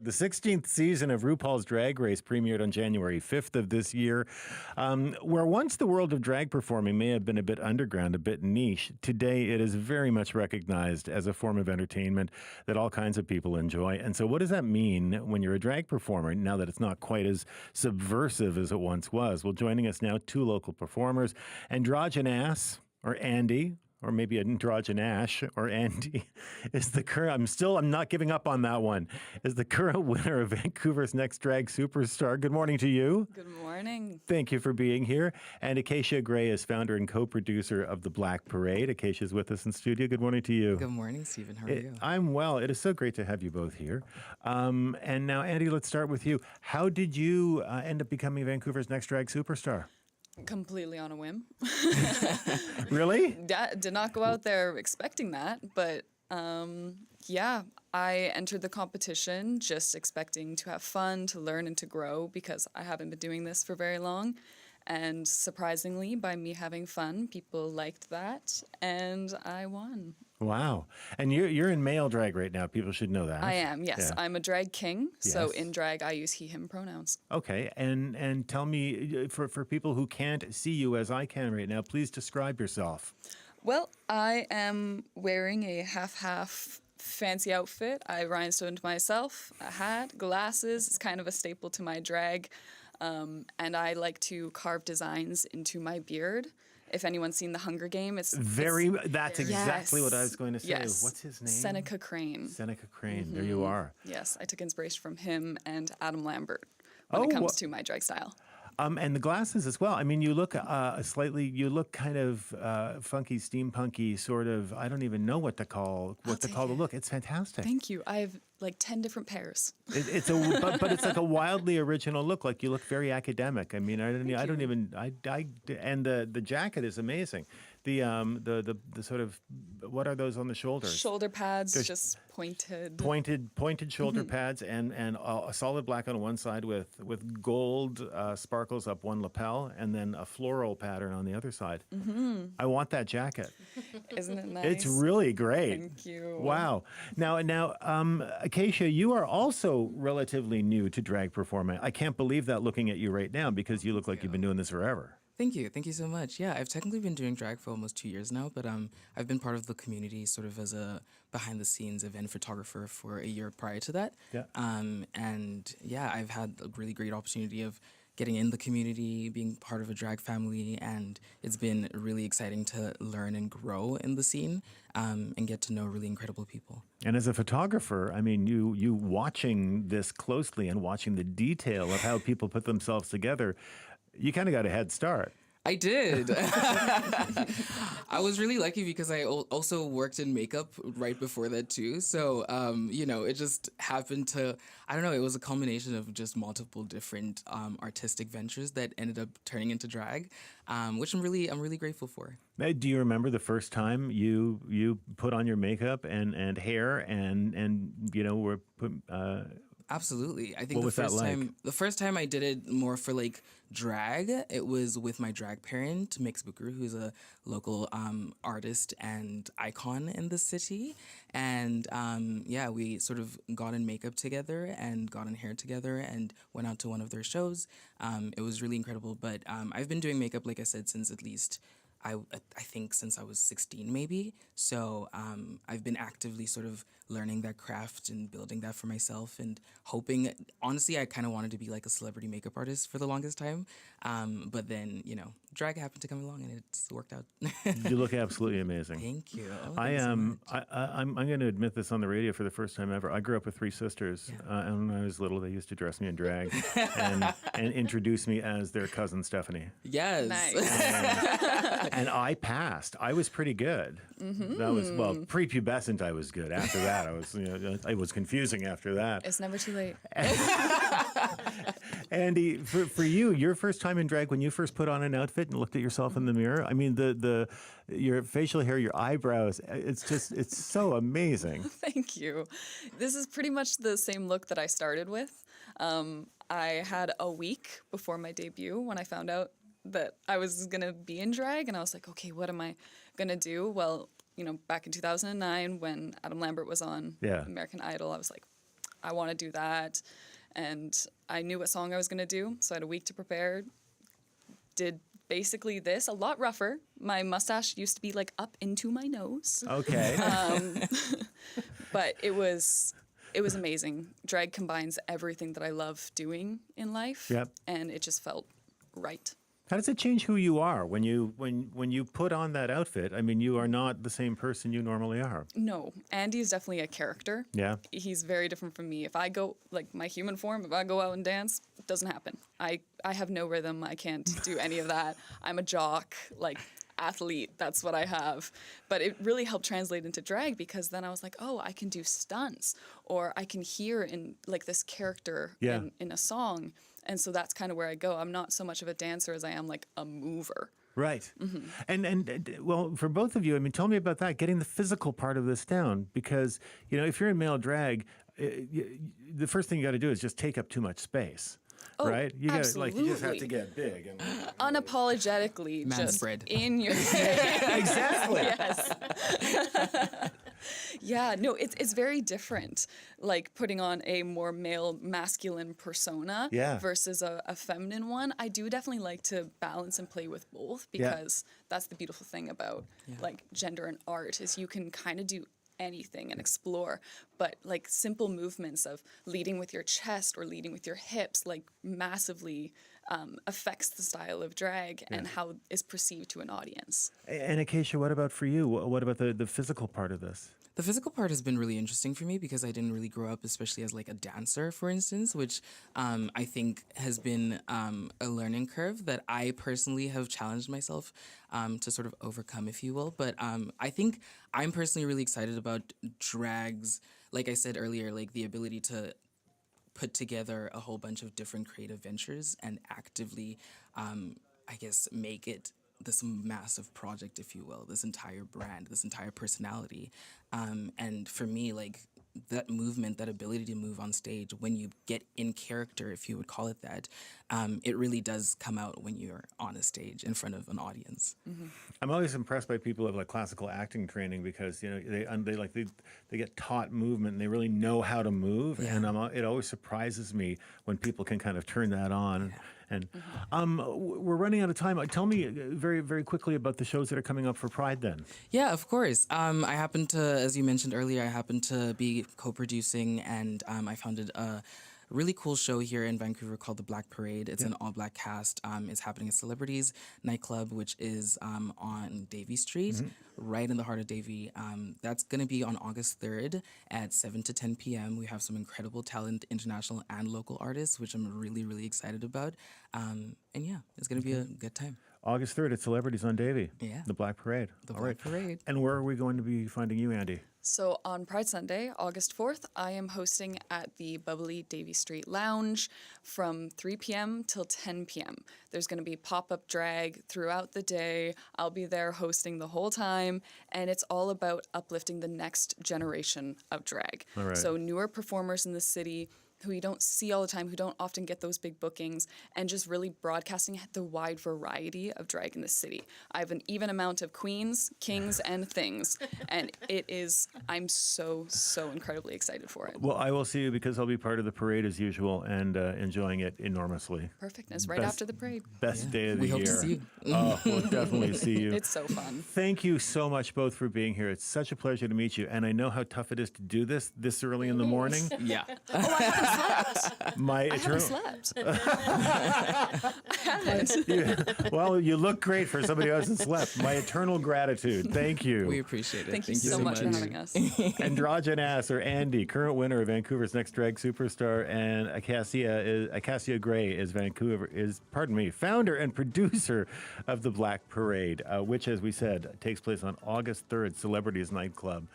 The 16th season of RuPaul's Drag Race premiered on January 5th of this year. Where once the world of drag performing may have been a bit underground, a bit niche, today it is very much recognized as a form of entertainment that all kinds of people enjoy. And so what does that mean when you're a drag performer, now that it's not quite as subversive as it once was? Well, joining us now, two local performers, Androgynass, or Andy, or maybe Androgynass or Andy, is the current, I'm not giving up on that one, is the current winner of Vancouver's Next Drag Superstar. Good morning to you. Good morning. Thank you for being here. And Acacia Gray is founder and co-producer of The Black Parade. Acacia is with us in studio. Good morning to you. Good morning, Stephen. How are you? I'm well. It is so great to have you both here. And now, Andy, let's start with you. How did you end up becoming Vancouver's Next Drag Superstar? Completely on a whim. Really? Did not go out there expecting that, but yeah, I entered the competition just expecting to have fun, to learn, and to grow because I haven't been doing this for very long. And surprisingly, by me having fun, people liked that, and I won. Wow. And you're in male drag right now. People should know that. I am, yes. Yeah. I'm a drag king, so Yes. in drag I use he, him pronouns. Okay. And tell me, for people who can't see you as I can right now, please describe yourself. Well, I am wearing a half-half fancy outfit. I rhinestoned myself, a hat, glasses. It's kind of a staple to my drag. And I like to carve designs into my beard. If anyone's seen The Hunger Game, that's exactly what I was going to say. Yes. What's his name? Seneca Crane. Seneca Crane. There you are. Yes, I took inspiration from him and Adam Lambert when it comes to my drag style. And the glasses as well. I mean, you look you look kind of funky, steampunky, sort of. I don't even know what to call the look. It's fantastic. Thank you. I have like 10 different pairs. But it's like a wildly original look. Like you look very academic. I mean, and the jacket is amazing. The sort of, what are those on the shoulders? Shoulder pads, just pointed. Pointed shoulder pads and a solid black on one side with gold sparkles up one lapel and then a floral pattern on the other side. Mm-hmm. I want that jacket. Isn't it nice? It's really great. Thank you. Wow. Now, Acacia, you are also relatively new to drag performing. I can't believe that looking at you right now because you look like you've been doing this forever. Thank you. Thank you so much. Yeah, I've technically been doing drag for almost 2 years now, but I've been part of the community sort of as a behind-the-scenes event photographer for a year prior to that. Yeah. And yeah, I've had a really great opportunity of getting in the community, being part of a drag family, and it's been really exciting to learn and grow in the scene and get to know really incredible people. And as a photographer, I mean, you watching this closely and watching the detail of how people put themselves together, you kind of got a head start. I did. I was really lucky because I also worked in makeup right before that too. So, it just happened to, I don't know, it was a culmination of just multiple different artistic ventures that ended up turning into drag, which I'm really grateful for. Do you remember the first time you put on your makeup and hair and were put... Absolutely. I think the first time I did it more for like drag, it was with my drag parent, Mix Booker, who's a local artist and icon in the city. And we sort of got in makeup together and got in hair together and went out to one of their shows. It was really incredible. But I've been doing makeup, like I said, since at least I think since I was 16 maybe. So I've been actively sort of learning that craft and building that for myself and hoping, honestly, I kind of wanted to be like a celebrity makeup artist for the longest time. But then, drag happened to come along and it's worked out. You look absolutely amazing. Thank you. I'm going to admit this on the radio for the first time ever. I grew up with three sisters. And when I was little, they used to dress me in drag and introduce me as their cousin Stephanie. Yes. Nice. And I passed. I was pretty good. Mm-hmm. That was, prepubescent I was good. After that, it was confusing after that. It's never too late. Andy, for you, your first time in drag, when you first put on an outfit and looked at yourself in the mirror, I mean, your facial hair, your eyebrows, it's so amazing. Thank you. This is pretty much the same look that I started with. I had a week before my debut when I found out that I was going to be in drag, and I was like, okay, what am I going to do? Well, back in 2009 when Adam Lambert was on American Idol, I was like, I want to do that. And I knew what song I was going to do, so I had a week to prepare. Did basically this, a lot rougher. My mustache used to be like up into my nose. Okay. But it was amazing. Drag combines everything that I love doing in life. Yep. And it just felt right. How does it change who you are when you put on that outfit? I mean, you are not the same person you normally are. No, Andy is definitely a character. Yeah. He's very different from me. If I go, like my human form, if I go out and dance, it doesn't happen. I have no rhythm. I can't do any of that. I'm a jock, like athlete. That's what I have. But it really helped translate into drag because then I was like, oh, I can do stunts, or I can hear in like this character in a song. And so that's kind of where I go. I'm not so much of a dancer as I am like a mover. Right. And well, for both of you, I mean, tell me about that, getting the physical part of this down, because, you know, if you're in male drag, the first thing you got to do is just take up too much space. Oh, right? You got absolutely. like you just have to get big and Unapologetically Man just spread. in your exactly. Yes. Yeah, no, it's very different. Like putting on a more male masculine persona versus a feminine one. I do definitely like to balance and play with both because that's the beautiful thing about like gender and art is you can kind of do anything and explore, but like simple movements of leading with your chest or leading with your hips like massively affects the style of drag and how it's perceived to an audience. And Acacia, what about for you? What about the physical part of this? The physical part has been really interesting for me because I didn't really grow up, especially as like a dancer, for instance, which I think has been a learning curve that I personally have challenged myself to sort of overcome, if you will. But I think I'm personally really excited about drags. Like I said earlier, like the ability to put together a whole bunch of different creative ventures and actively, I guess, make it this massive project, if you will, this entire brand, this entire personality. And for me, like that movement, that ability to move on stage, when you get in character, if you would call it that, it really does come out when you're on a stage in front of an audience. Mm-hmm. I'm always impressed by people who have like classical acting training because, you know, they get taught movement and they really know how to move. Yeah. And it always surprises me when people can kind of turn that on. And we're running out of time. Tell me very, very quickly about the shows that are coming up for Pride then. Yeah, of course. I happen to, as you mentioned earlier, I happen to be co-producing and I founded a really cool show here in Vancouver called the Black Parade. It's an all-black cast. It's happening at Celebrities nightclub, which is on Davie Street, right in the heart of Davie. That's going to be on August 3rd at 7 to 10 p.m. We have some incredible talent, international and local artists, which I'm really, really excited about. And yeah, it's going to be a good time. August 3rd at Celebrities on Davie. Yeah. The Black Parade. The All Black Parade. And where are we going to be finding you, Andy? So on Pride Sunday, August 4th, I am hosting at the bubbly Davie Street Lounge from 3 p.m. till 10 p.m. There's going to be pop-up drag throughout the day. I'll be there hosting the whole time, and it's all about uplifting the next generation of drag. All right. So newer performers in the city who you don't see all the time, who don't often get those big bookings, and just really broadcasting the wide variety of drag in the city. I have an even amount of queens, kings, and things, and I'm so, so incredibly excited for it. Well, I will see you because I'll be part of the parade as usual and enjoying it enormously. Perfect. And it's right after the parade. Best day of the We year. hope to see you. Oh, we'll definitely see you. It's so fun. Thank you so much both for being here. It's such a pleasure to meet you. And I know how tough it is to do this early in the morning. Yeah. My I eternal. haven't slept. I haven't. Well, you look great for somebody who hasn't slept. My eternal gratitude. Thank you. We appreciate it. Thank you so much for having us. Androgynass, or Andy, current winner of Vancouver's Next Drag Superstar, and Acacia Gray is founder and producer of the Black Parade, which, as we said, takes place on August 3rd, Celebrities Nightclub.